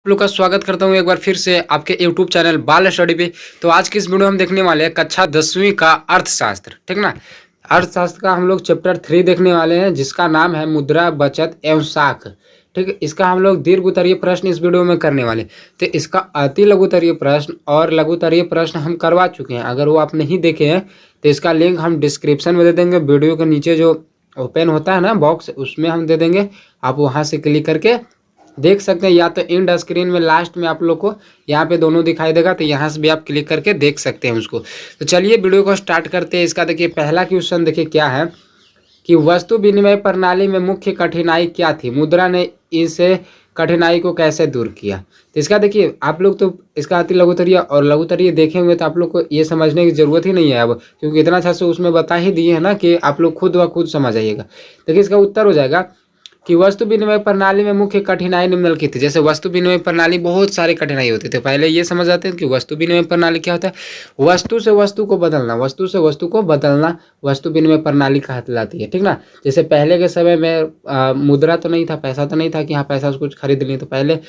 आप लोग का स्वागत करता हूँ एक बार फिर से आपके YouTube चैनल बाल स्टडी पे। तो आज की इस वीडियो में हम देखने वाले हैं कक्षा 10वीं का अर्थशास्त्र, ठीक ना। अर्थशास्त्र का हम लोग चैप्टर 3 देखने वाले हैं, जिसका नाम है मुद्रा, बचत एवं साख। ठीक है, इसका हम लोग दीर्घ उत्तरीय प्रश्न इस वीडियो में करने वाले हैं। तो इसका अति लघु उत्तरीय प्रश्न और लघु उत्तरीय प्रश्न हम करवा चुके हैं। अगर वो आप नहीं देखे हैं तो इसका लिंक हम डिस्क्रिप्शन में दे देंगे। वीडियो के नीचे जो ओपन होता है ना बॉक्स, उसमें हम दे देंगे। आप वहाँ से क्लिक करके देख सकते हैं, या तो एंड स्क्रीन में लास्ट में आप लोग को यहाँ पे दोनों दिखाई देगा, तो यहाँ से भी आप क्लिक करके देख सकते हैं उसको। तो चलिए वीडियो को स्टार्ट करते हैं। इसका देखिए पहला क्वेश्चन देखिए क्या है कि वस्तु विनिमय प्रणाली में मुख्य कठिनाई क्या थी, मुद्रा ने इस कठिनाई को कैसे दूर किया। तो इसका देखिए आप लोग तो इसका अति लघुतरीय और लघुतरीय देखे हुए, तो आप लोग को ये समझने की जरूरत ही नहीं है अब, क्योंकि इतना अच्छा से उसमें बता ही दिए है ना कि आप लोग खुद व खुद समझ आइएगा। देखिए इसका उत्तर हो जाएगा कि वस्तु विनिमय प्रणाली में मुख्य कठिनाई निम्नलिखित थी। जैसे वस्तु विनिमय प्रणाली बहुत सारी कठिनाई होती थी। पहले ये समझ आते हैं कि वस्तु विनिमय प्रणाली क्या होता है। वस्तु से वस्तु को बदलना, वस्तु से वस्तु को बदलना वस्तु विनिमय प्रणाली कहलाती है, ठीक ना। जैसे पहले के समय में मुद्रा तो नहीं था, पैसा तो नहीं था कि हाँ पैसा से कुछ खरीद लें, तो पहले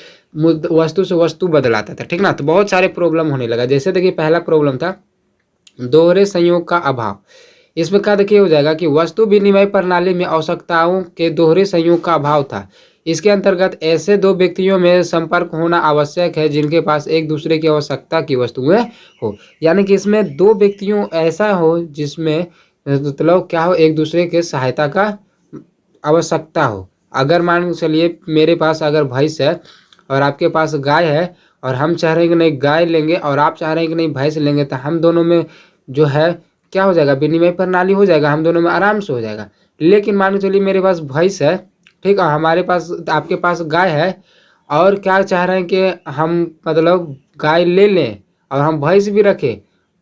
वस्तु से वस्तु बदलाता था, ठीक ना। तो बहुत सारे प्रॉब्लम होने लगा। जैसे देखिए पहला प्रॉब्लम था दोहरे संयोग का अभाव। इसमें क्या देखिए हो जाएगा कि वस्तु विनिमय प्रणाली में आवश्यकताओं के दोहरे संयोग का अभाव था। इसके अंतर्गत ऐसे दो व्यक्तियों में संपर्क होना आवश्यक है जिनके पास एक दूसरे की आवश्यकता की वस्तुएं हो। यानी कि इसमें दो व्यक्तियों ऐसा हो जिसमें मतलब क्या हो, एक दूसरे के सहायता का आवश्यकता हो। अगर मान के चलिए मेरे पास अगर भैंस है और आपके पास गाय है, और हम चाह रहे हैं कि नहीं गाय लेंगे और आप चाह रहे हैं कि नहीं भैंस लेंगे, तो हम दोनों में जो है क्या हो जाएगा, विनिमय प्रणाली हो जाएगा, हम दोनों में आराम से हो जाएगा। लेकिन मान के चलिए मेरे पास भैंस है, ठीक है, हमारे पास आपके पास गाय है, और क्या चाह रहे हैं कि हम मतलब गाय ले लें और हम भैंस भी रखें,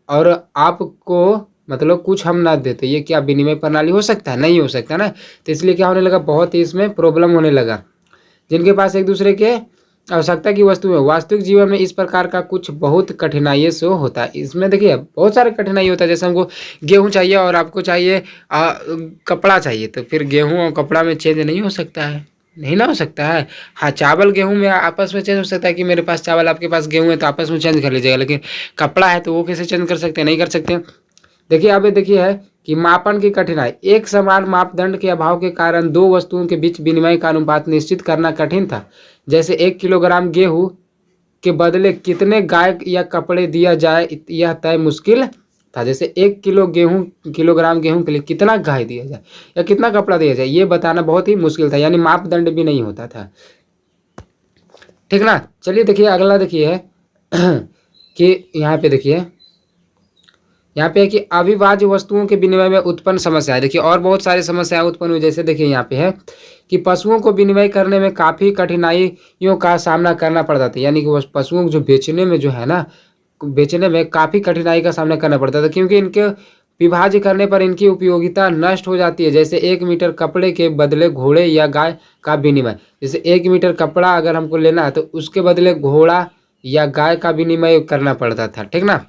और आपको मतलब कुछ हम ना देते। ये क्या विनिमय प्रणाली हो सकता है? नहीं हो सकता ना। तो इसलिए क्या होने लगा, बहुत ही इसमें प्रॉब्लम होने लगा। जिनके पास एक दूसरे के आवश्यकता की वस्तु है, वास्तविक जीवन में इस प्रकार का कुछ बहुत कठिनाइयों से होता है। इसमें देखिए बहुत सारे कठिनाई होता है। जैसे हमको गेहूं चाहिए और आपको चाहिए कपड़ा चाहिए, तो फिर गेहूं और कपड़ा में चेंज नहीं हो सकता है, नहीं ना हो सकता है। हाँ, चावल गेहूं में आपस में चेंज हो सकता है कि मेरे पास चावल आपके पास गेहूं है तो आपस में चेंज कर लीजिएगा, लेकिन कपड़ा है तो वो कैसे चेंज कर सकते हैं? नहीं कर सकते। देखिए अब ये देखिए है कि मापन की कठिनाई। एक समान मापदंड के अभाव के कारण दो वस्तुओं के बीच विनिमय का अनुपात निश्चित करना कठिन था। जैसे 1 किलोग्राम गेहूं के बदले कितने गाय या कपड़े दिया जाए, यह तय मुश्किल था। जैसे 1 किलोग्राम गेहूं के लिए कितना गाय दिया जाए या कितना कपड़ा दिया जाए, ये बताना बहुत ही मुश्किल था, यानी मापदंड भी नहीं होता था, ठीक ना। चलिए देखिए अगला देखिए है कि यहाँ पे देखिए, यहाँ पे है कि अविभाज्य वस्तुओं के विनिमय में उत्पन्न समस्या है। देखिए और बहुत सारी समस्याएं उत्पन्न हुई। जैसे देखिए यहाँ पे है कि पशुओं को विनिमय करने में काफ़ी कठिनाइयों का सामना करना पड़ता था। यानी कि वो पशुओं को जो बेचने में जो है ना, बेचने में काफ़ी कठिनाई का सामना करना पड़ता था, क्योंकि इनके विभाज्य करने पर इनकी उपयोगिता नष्ट हो जाती है। जैसे 1 मीटर कपड़े के बदले घोड़े या गाय का विनिमय। जैसे 1 मीटर कपड़ा अगर हमको लेना है तो उसके बदले घोड़ा या गाय का विनिमय करना पड़ता था, ठीक ना।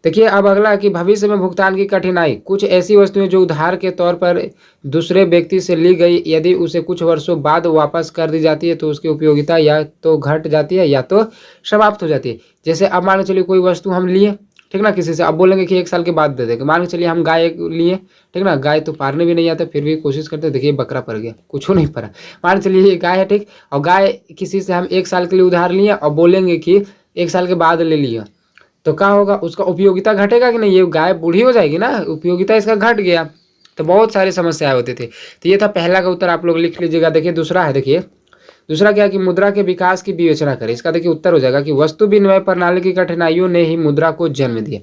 देखिए अब अगला कि भविष्य में भुगतान की कठिनाई। कुछ ऐसी वस्तुएं जो उधार के तौर पर दूसरे व्यक्ति से ली गई, यदि उसे कुछ वर्षों बाद वापस कर दी जाती है तो उसकी उपयोगिता या तो घट जाती है या तो समाप्त हो जाती है। जैसे अब मान के चलिए कोई वस्तु हम लिए, ठीक ना, किसी से, अब बोलेंगे कि 1 साल के बाद दे देंगे। मान के चलिए हम गाय लिए, ठीक ना, गाय तो पारने भी नहीं आता, फिर भी कोशिश करते, देखिए बकरा पर गया, कुछ नहीं पड़ा। मान के चलिए ये गाय है, ठीक, और गाय किसी से हम 1 साल के लिए उधार लिए और बोलेंगे कि 1 साल के बाद ले लिया, तो क्या होगा, उसका उपयोगिता घटेगा कि नहीं? ये गाय बूढ़ी हो जाएगी ना, उपयोगिता इसका घट गया। तो बहुत सारी समस्याएं होती थी। तो ये था पहला का उत्तर, आप लोग लिख लीजिएगा। देखिए दूसरा है, देखिए दूसरा क्या है कि मुद्रा के विकास की विवेचना करें। इसका देखिए उत्तर हो जाएगा कि वस्तु विनिमय प्रणाली की कठिनाइयों ने ही मुद्रा को जन्म दिया।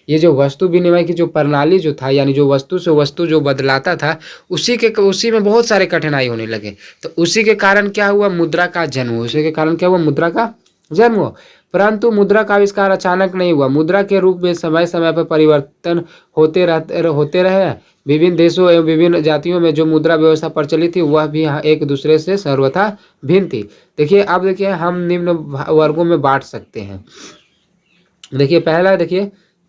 ये जो वस्तु विनिमय की जो प्रणाली जो था, यानी जो वस्तु से वस्तु जो बदलाता था, उसी में बहुत सारे कठिनाई होने लगे। तो उसी के कारण क्या हुआ, मुद्रा का जन्म हुआ। उसी के कारण क्या हुआ, मुद्रा का जन्म हुआ। परंतु मुद्रा का आविष्कार अचानक नहीं हुआ। मुद्रा के रूप में समय समय पर परिवर्तन होते रहे हैं। विभिन्न देशों एवं विभिन्न जातियों में जो मुद्रा व्यवस्था प्रचलित थी वह भी एक दूसरे से सर्वथा भिन्न थी। देखिए अब देखिए हम निम्न वर्गों में बांट सकते हैं। देखिए पहला देखिए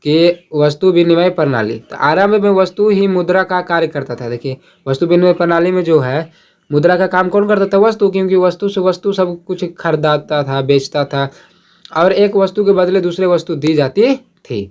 कि वस्तु विनिमय प्रणाली। तो आरंभ में वस्तु ही मुद्रा का कार्य करता था। देखिए वस्तु विनिमय प्रणाली में जो है मुद्रा का काम कौन करता था? वस्तु, क्योंकि वस्तु से वस्तु सब कुछ खरीदाता था, बेचता था और एक वस्तु के बदले दूसरे वस्तु दी जाती थी।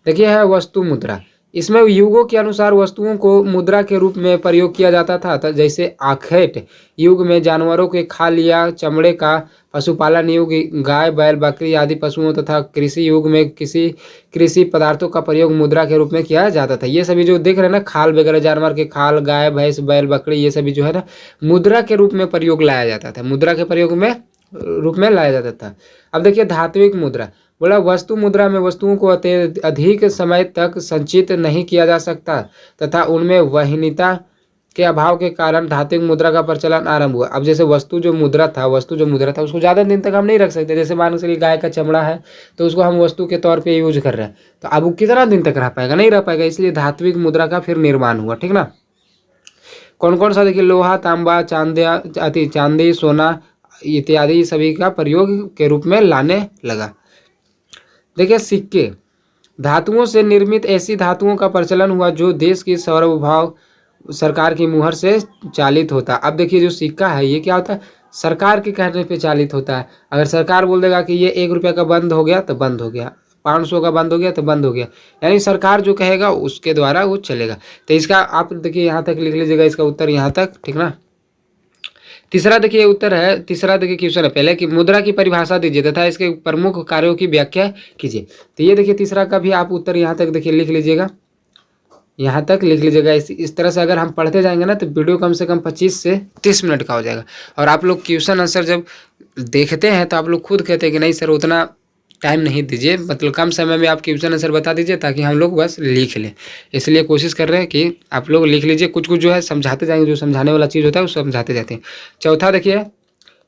देखिए है वस्तु मुद्रा। इसमें युगों के अनुसार वस्तुओं को मुद्रा के रूप में प्रयोग किया जाता था। जैसे आखेट युग में जानवरों के खाल या चमड़े का, पशुपालन युग गाय बैल बकरी आदि पशुओं तथा कृषि युग में किसी कृषि पदार्थों का प्रयोग मुद्रा के रूप में किया जाता था। ये सभी जो देख रहे हैं ना, खाल वगैरह जानवर के खाल, गाय भैंस बैल बकरी, ये सभी जो है ना मुद्रा के रूप में प्रयोग लाया जाता था, मुद्रा के प्रयोग में रूप में लाया जाता था। अब देखिए धात्विक मुद्रा, बोला वस्तु मुद्रा में वस्तुओं को अधिक समय तक संचित नहीं किया जा सकता तथा उनमें वहनीयता के अभाव के कारण धात्विक मुद्रा का प्रचलन आरंभ हुआ। अब जैसे वस्तु जो मुद्रा था उसको ज़्यादा दिन तक हम नहीं रख सकते। जैसे मान के चलिए गाय का चमड़ा है तो उसको हम वस्तु के तौर पे यूज कर रहे हैं, तो अब वो कितना दिन तक रह पाएगा? नहीं रह पाएगा। इसलिए धात्विक मुद्रा का फिर निर्माण हुआ, ठीक ना। कौन कौन सा? देखिए लोहा, तांबा, चांदी, सोना इत्यादि सभी का प्रयोग के रूप में लाने लगा। देखिए सिक्के, धातुओं से निर्मित ऐसी धातुओं का प्रचलन हुआ जो देश की सार्वभौम सरकार की मुहर से चालित होता। अब देखिए जो सिक्का है ये क्या होता है? सरकार के कहने पे चालित होता है। अगर सरकार बोल देगा कि ये 1 रुपये का बंद हो गया तो बंद हो गया, 500 का बंद हो गया तो बंद हो गया, यानी सरकार जो कहेगा उसके द्वारा वो चलेगा। तो इसका आप देखिए यहाँ तक लिख लीजिएगा, इसका उत्तर यहाँ तक, ठीक ना। तीसरा देखिए उत्तर है, तीसरा देखिए क्वेश्चन है पहले कि मुद्रा की परिभाषा दीजिए तथा इसके प्रमुख कार्यों की व्याख्या कीजिए। तो ये देखिए तीसरा का भी आप उत्तर यहाँ तक देखिए लिख लीजिएगा, यहाँ तक लिख लीजिएगा। इस तरह से अगर हम पढ़ते जाएंगे ना तो वीडियो कम से कम 25 से 30 मिनट का हो जाएगा। और आप लोग क्वेश्चन आंसर जब देखते हैं तो आप लोग खुद कहते हैं कि नहीं सर उतना टाइम नहीं दीजिए, मतलब कम समय में आप क्वेश्चन आंसर बता दीजिए ताकि हम लोग बस लिख लें। इसलिए कोशिश कर रहे हैं कि आप लोग लिख लीजिए, कुछ कुछ जो है समझाते जाएंगे, जो समझाने वाला चीज़ होता है वो समझाते जाते हैं। चौथा देखिए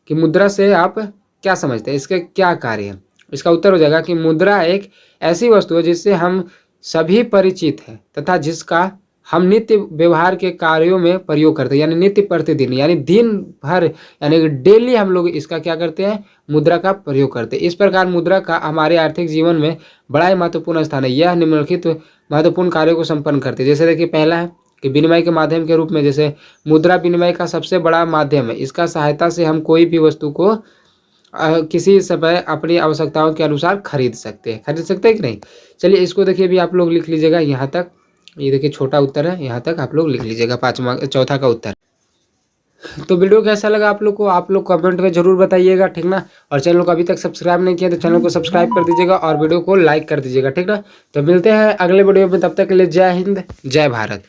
कि मुद्रा से आप क्या समझते हैं, इसके क्या कार्य है? इसका उत्तर हो जाएगा कि मुद्रा एक ऐसी वस्तु है जिससे हम सभी परिचित हैं तथा जिसका हम नित्य व्यवहार के कार्यों में प्रयोग करते हैं, यानी नित्य प्रतिदिन, यानी दिन भर, यानी डेली हम लोग इसका क्या करते हैं? मुद्रा का प्रयोग करते हैं। इस प्रकार मुद्रा का हमारे आर्थिक जीवन में बड़ा ही महत्वपूर्ण स्थान है। यह निम्नलिखित महत्वपूर्ण कार्यों को संपन्न करते हैं। जैसे देखिए पहला है कि विनिमय के माध्यम के रूप में, जैसे मुद्रा विनिमय का सबसे बड़ा माध्यम है। इसका सहायता से हम कोई भी वस्तु को किसी समय अपनी आवश्यकताओं के अनुसार खरीद सकते हैं कि नहीं। चलिए इसको देखिए भी आप लोग लिख लीजिएगा यहाँ तक। ये देखिए छोटा उत्तर है, यहाँ तक आप लोग लिख लीजिएगा, चौथा का उत्तर। तो वीडियो कैसा लगा आप लोग को, आप लोग कमेंट में जरूर बताइएगा, ठीक ना। और चैनल को अभी तक सब्सक्राइब नहीं किया तो चैनल को सब्सक्राइब कर दीजिएगा और वीडियो को लाइक कर दीजिएगा, ठीक ना। तो मिलते हैं अगले वीडियो में, तब तक के लिए जय हिंद जय भारत।